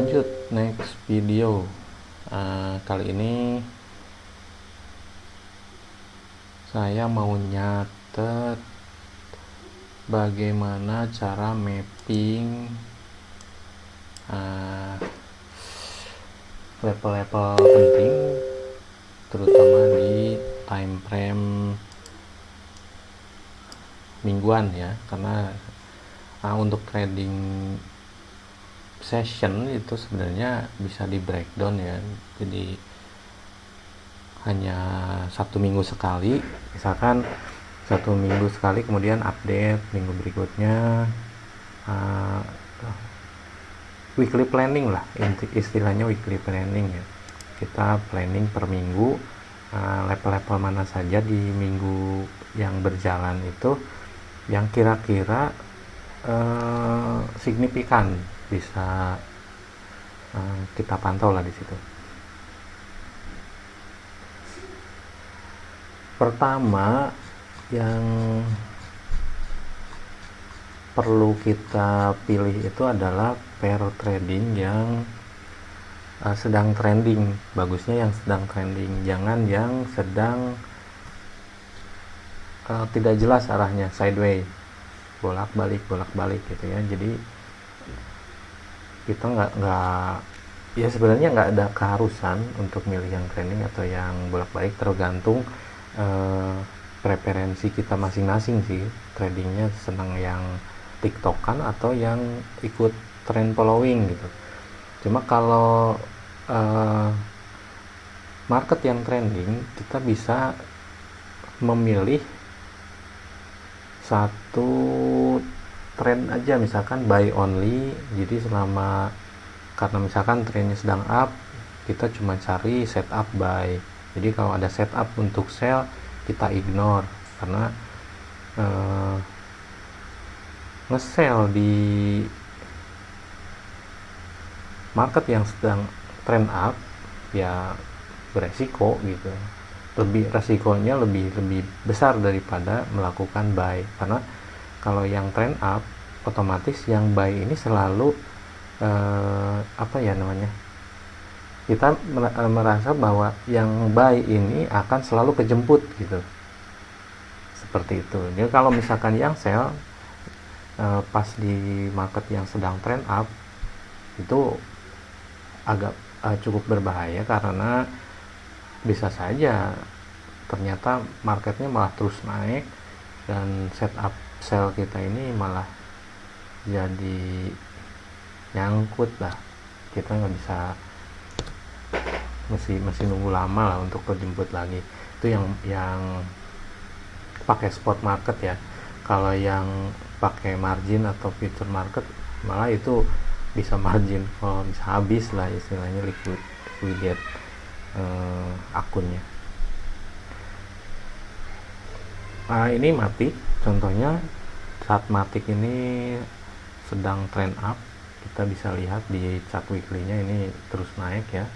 lanjut next video. Kali ini saya mau nyatet bagaimana cara mapping level-level penting, terutama di time frame mingguan ya, karena untuk trading session itu sebenarnya bisa di breakdown ya, jadi hanya 1 minggu sekali, misalkan 1 minggu sekali, kemudian update minggu berikutnya, weekly planning lah, istilahnya weekly planning ya. Kita planning per minggu, level-level mana saja di minggu yang berjalan itu yang kira-kira signifikan, bisa kita pantau lah di situ. Pertama yang perlu kita pilih itu adalah pair trading yang sedang trending. Bagusnya yang sedang trending, jangan yang sedang tidak jelas arahnya, sideways, bolak-balik gitu ya. Jadi kita nggak ya, sebenarnya nggak ada keharusan untuk milih yang trending atau yang bolak-balik, tergantung preferensi kita masing-masing sih. Tradingnya senang yang tiktokan atau yang ikut trend following gitu. Cuma kalau market yang trending, kita bisa memilih satu trend aja, misalkan buy only. Jadi karena misalkan trendnya sedang up, kita cuma cari setup buy. Jadi kalau ada setup untuk sell, kita ignore, karena nge-sell di market yang sedang trend up ya beresiko gitu. Resikonya lebih besar daripada melakukan buy, karena kalau yang trend up, otomatis yang buy ini selalu kita merasa bahwa yang buy ini akan selalu kejemput gitu, seperti itu. Jadi kalau misalkan yang sell pas di market yang sedang trend up, itu agak cukup berbahaya, karena bisa saja ternyata marketnya malah terus naik dan setup sell kita ini malah jadi nyangkut lah. Kita nggak bisa, mesti nunggu lama lah untuk kejemput lagi. Itu yang pakai spot market ya. Kalau yang pakai margin atau future market, malah itu bisa margin, bisa habis lah istilahnya, liquidate akunnya. Ini mati, contohnya saat matik ini sedang trend up, kita bisa lihat di chart weekly-nya ini terus naik ya.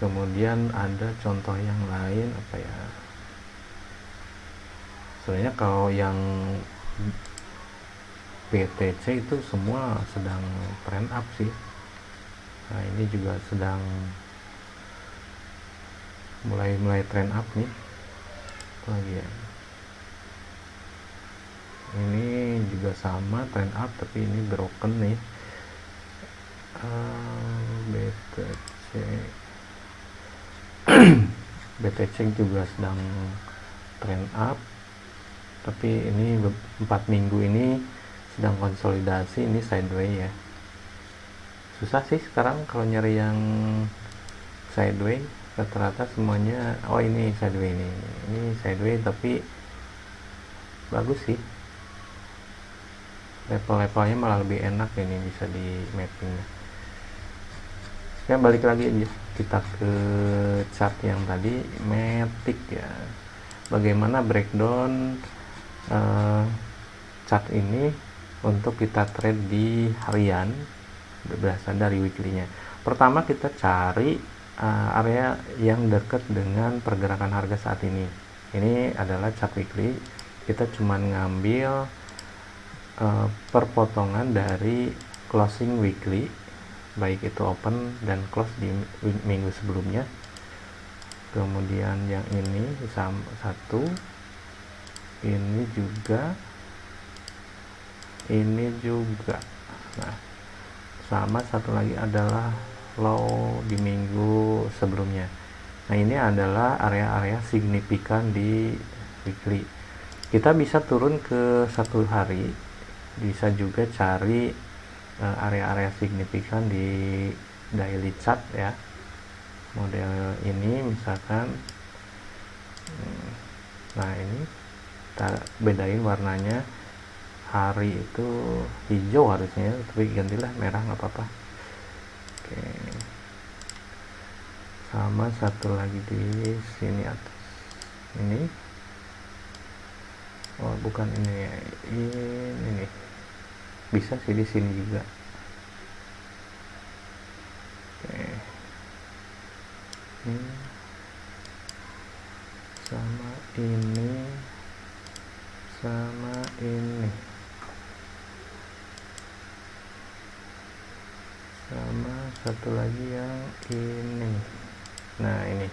Kemudian ada contoh yang lain apa ya, sebenarnya kalau yang BTC itu semua sedang trend up sih. Nah ini juga sedang mulai trend up nih lagi ya. Ini juga sama trend up, tapi ini broken nih. BTC juga sedang trend up, tapi ini 4 minggu ini sedang konsolidasi, ini sideways ya. Susah sih sekarang kalau nyari yang sideways, rata-rata semuanya ini sideways, ini sideways, tapi bagus sih, level-levelnya malah lebih enak, ini bisa di mapping ya. Balik lagi aja kita ke chart yang tadi, Matic ya. Bagaimana breakdown chart ini untuk kita trade di harian berdasarkan dari weekly-nya. Pertama kita cari area yang dekat dengan pergerakan harga saat ini. Ini adalah chart weekly. Kita cuma ngambil perpotongan dari closing weekly baik itu open dan close di minggu sebelumnya. Kemudian yang ini sama satu, ini juga, ini juga. Nah, sama satu lagi adalah low di minggu sebelumnya. Nah, ini adalah area-area signifikan di weekly. Kita bisa turun ke satu hari, bisa juga cari area-area signifikan di daily chart ya. Model ini misalkan, nah ini kita bedain warnanya. Hari itu hijau harusnya, tapi gantilah merah nggak apa-apa. Oke, sama satu lagi di sini atas ini, oh bukan ini, ini nih, bisa sih di sini juga. Oke, ini sama ini, sama ini, sama satu lagi yang ini. Nah, ini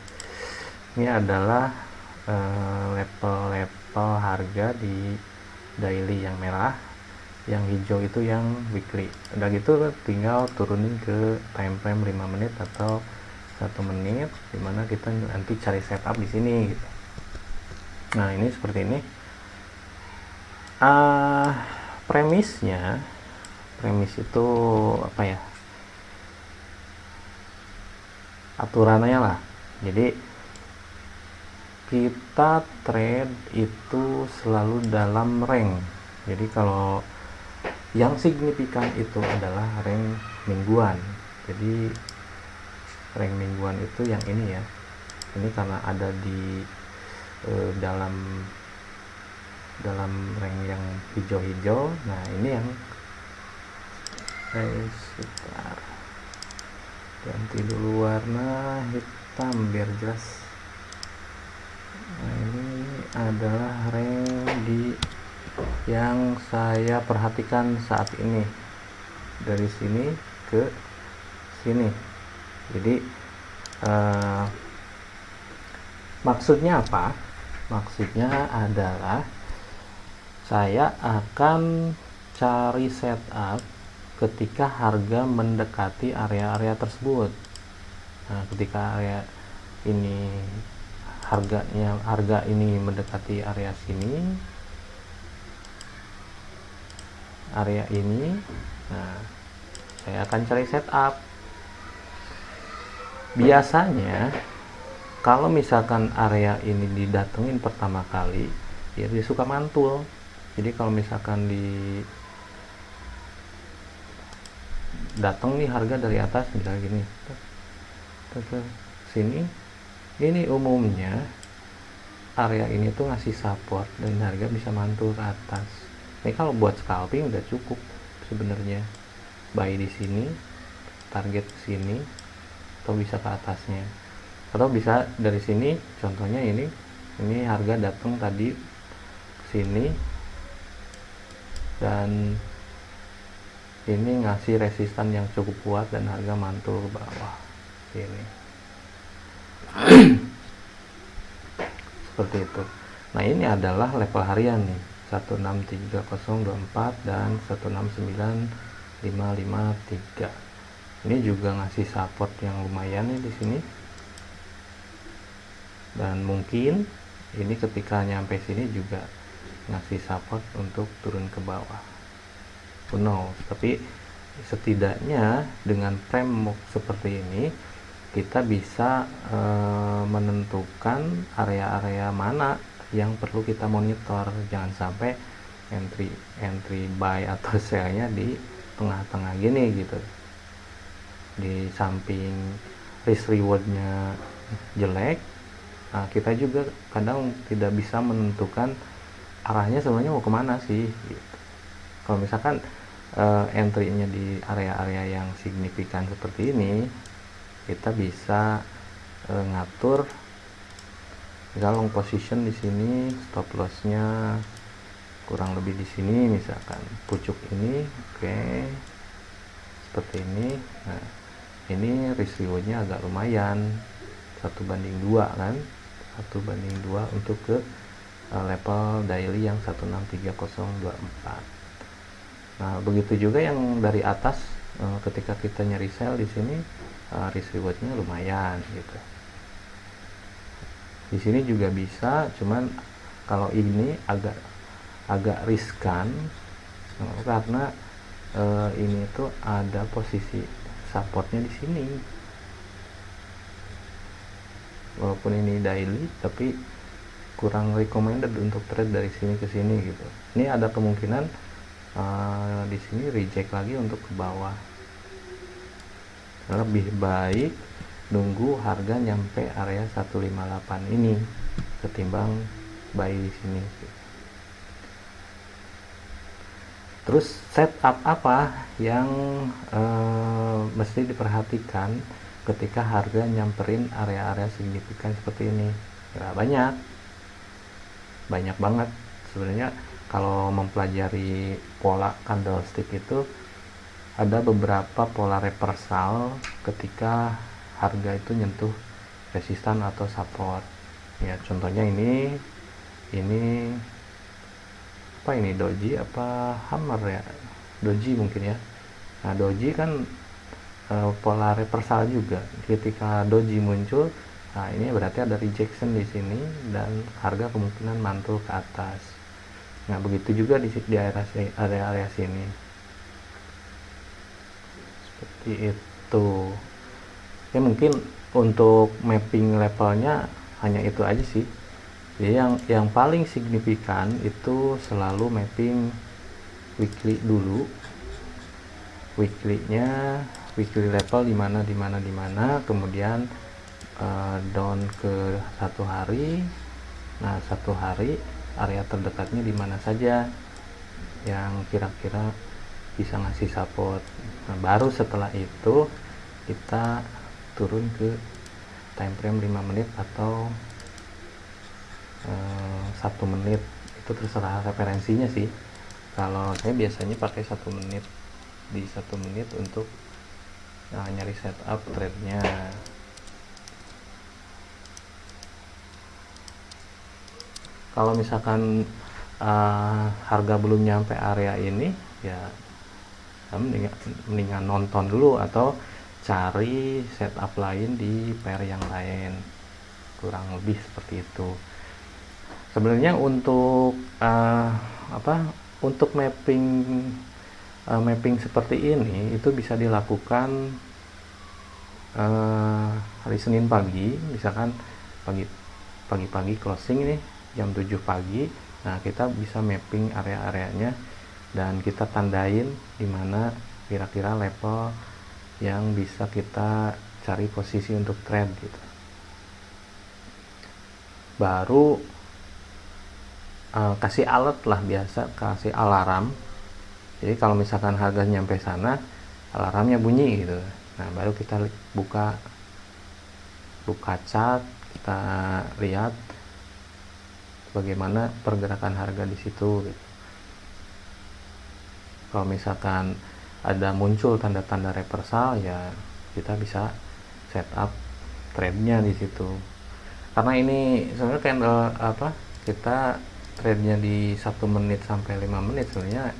adalah level-level harga di daily yang merah, yang hijau itu yang weekly. Udah gitu tinggal turunin ke time frame 5 menit atau 1 menit, dimana kita nanti cari setup di sini gitu. Nah, ini seperti ini. Premis itu apa ya, aturannya lah. Jadi kita trade itu selalu dalam rank. Jadi kalau yang signifikan itu adalah rank mingguan. Jadi rank mingguan itu yang ini ya. Ini karena ada di dalam rank yang hijau-hijau. Nah, ini yang sebentar, ganti dulu warna hitam biar jelas. Nah, ini adalah rank di yang saya perhatikan saat ini, dari sini ke sini. Jadi maksudnya apa? Maksudnya adalah saya akan cari setup ketika harga mendekati area-area tersebut. Nah, ketika area ini harga ini mendekati area sini, area ini, nah saya akan cari setup. Biasanya kalau misalkan area ini didatengin pertama kali, ya dia suka mantul. Jadi kalau misalkan datang nih harga dari atas misalnya gini ke sini, ini umumnya area ini tuh ngasih support dan harga bisa mantul ke atas. Ini kalau buat scalping udah cukup sebenarnya, buy di sini, target ke sini, atau bisa ke atasnya, atau bisa dari sini. Contohnya ini harga datang tadi ke sini dan ini ngasih resistan yang cukup kuat dan harga mantul ke bawah ini. Seperti itu. Nah, ini adalah level harian nih, 163024 dan 169553. Ini juga ngasih support yang lumayan nih di sini. Dan mungkin ini ketika nyampe sini juga ngasih support untuk turun ke bawah. Who knows? Tapi setidaknya dengan framework seperti ini kita bisa menentukan area-area mana yang perlu kita monitor. Jangan sampai entry buy atau sell-nya di tengah-tengah gini gitu. Di samping risk reward-nya jelek, nah kita juga kadang tidak bisa menentukan arahnya sebenarnya mau kemana sih gitu. Kalau misalkan entry-nya di area-area yang signifikan seperti ini, kita bisa ngatur misal long position di sini, stop loss-nya kurang lebih di sini misalkan pucuk ini, oke, seperti ini. Nah, ini risk rewardnya agak lumayan, 1:2 kan, 1:2 untuk ke level daily yang 163024. Nah, begitu juga yang dari atas, ketika kita nyari sell di sini, risk rewardnya lumayan gitu. Di sini juga bisa, cuman kalau ini agak riskan, karena ini tuh ada posisi supportnya di sini. Walaupun ini daily, tapi kurang recommended untuk trade dari sini ke sini gitu. Ini ada kemungkinan di sini reject lagi untuk ke bawah. Lebih baik nunggu harga nyampe area 158 ini ketimbang buy di sini. Terus setup apa yang mesti diperhatikan ketika harga nyamperin area-area signifikan seperti ini? Ya, banyak banget sebenarnya. Kalau mempelajari pola candlestick itu ada beberapa pola reversal ketika harga itu nyentuh resistan atau support. Ya, contohnya ini apa ini, doji apa hammer ya, doji mungkin ya. Nah, doji kan pola reversal juga. Ketika doji muncul, nah ini berarti ada rejection di sini dan harga kemungkinan mantul ke atas. Nah, begitu juga di area sini seperti itu ya. Mungkin untuk mapping levelnya hanya itu aja sih. Jadi yang paling signifikan itu selalu mapping weekly dulu. Weekly level dimana, kemudian down ke 1 hari. Nah, 1 hari area terdekatnya di mana saja yang kira-kira bisa ngasih support. Nah, baru setelah itu kita turun ke time frame 5 menit atau 1 menit. Itu terserah referensinya sih. Kalau saya biasanya pakai 1 menit, di 1 menit untuk nyari setup trade-nya. Kalau misalkan harga belum nyampe area ini, ya mendingan nonton dulu atau cari setup lain di pair yang lain. Kurang lebih seperti itu. Sebenarnya untuk untuk mapping seperti ini itu bisa dilakukan hari Senin pagi, misalkan pagi-pagi closing nih jam 7 pagi. Nah, kita bisa mapping area-areanya dan kita tandain di mana kira-kira level yang bisa kita cari posisi untuk trade gitu. Baru kasih alert lah, biasa kasih alarm. Jadi kalau misalkan harga nyampe sana, alarmnya bunyi gitu. Nah, baru kita buka chart, kita lihat bagaimana pergerakan harga di situ gitu. Kalau misalkan ada muncul tanda-tanda reversal, ya kita bisa setup trade-nya di situ. Karena ini sebenarnya candle kita trade-nya di 1 menit sampai 5 menit sebenarnya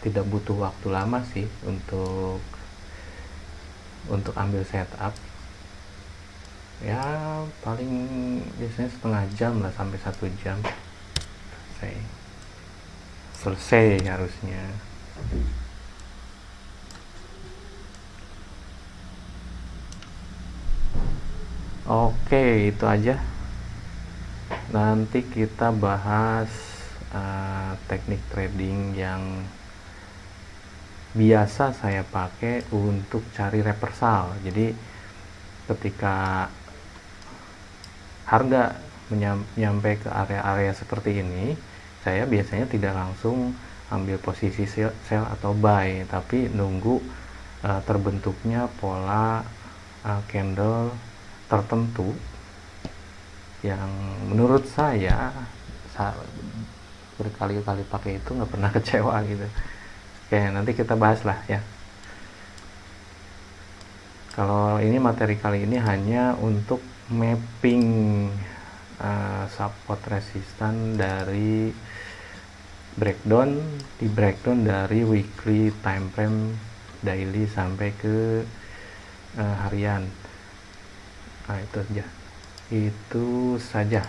tidak butuh waktu lama sih untuk ambil setup. Ya paling biasanya setengah jam lah sampai 1 jam selesai harusnya. Oke, itu aja. Nanti kita bahas teknik trading yang biasa saya pakai untuk cari reversal. Jadi ketika harga nyampe ke area-area seperti ini, saya biasanya tidak langsung ambil posisi sell atau buy, tapi nunggu terbentuknya pola candle tertentu yang menurut saya berkali-kali pakai itu nggak pernah kecewa gitu. Oke, nanti kita bahas lah ya. Kalau ini materi kali ini hanya untuk mapping support resistan dari breakdown dari weekly time frame, daily sampai ke harian. Nah, itu saja.